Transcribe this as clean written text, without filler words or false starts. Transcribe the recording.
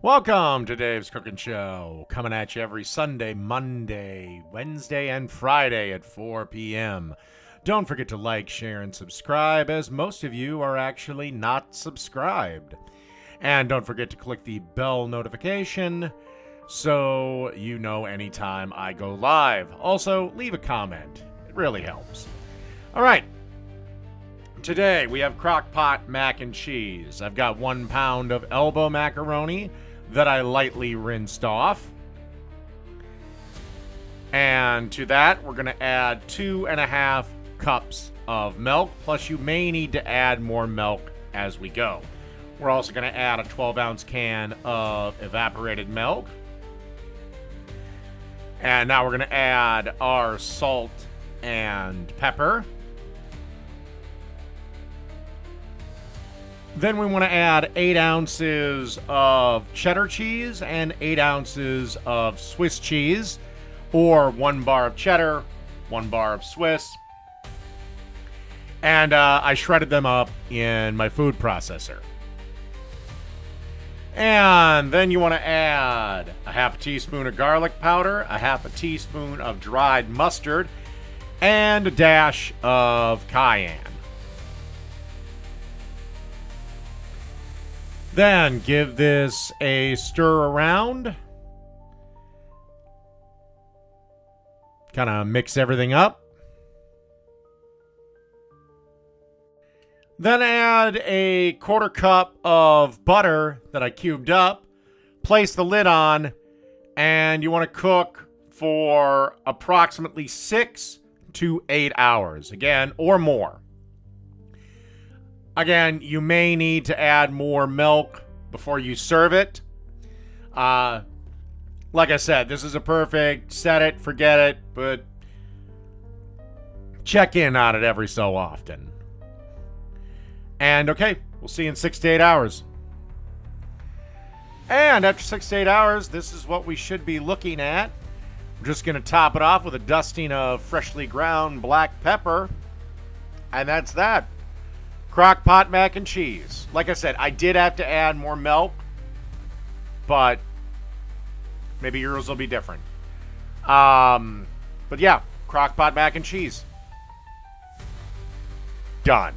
Welcome to Dave's Cooking Show, coming at you every Sunday, Monday, Wednesday, and Friday at 4 p.m. Don't forget to like, share, and subscribe, as most of you are actually not subscribed. And don't forget to click the bell notification so you know anytime I go live. Also, leave a comment. It really helps. All right. Today, we have Crockpot Mac and Cheese. I've got 1 pound of elbow macaroni that I lightly rinsed off. And to that, we're going to add 2.5 cups of milk, plus you may need to add more milk as we go. We're also going to add a 12-ounce can of evaporated milk. And now we're going to add our salt and pepper. Then we want to add 8 ounces of cheddar cheese and 8 ounces of Swiss cheese, or 1 bar of cheddar, 1 bar of Swiss. And I shredded them up in my food processor. And then you want to add a half teaspoon of garlic powder, a half a teaspoon of dried mustard, and a dash of cayenne. Then give this a stir around. Kind of mix everything up. Then add a 1/4 cup of butter that I cubed up. Place the lid on, and you want to cook for approximately 6 to 8 hours. Again, or more. Again, you may need to add more milk before you serve it. Like I said, this is a perfect set it, forget it, but check in on it every so often. And okay, we'll see you in 6 to 8 hours. And after 6 to 8 hours, this is what we should be looking at. We're just going to top it off with a dusting of freshly ground black pepper. And that's that. Crockpot Mac and Cheese. Like I said, I did have to add more milk, but maybe yours will be different. But yeah, Crockpot Mac and Cheese. Done.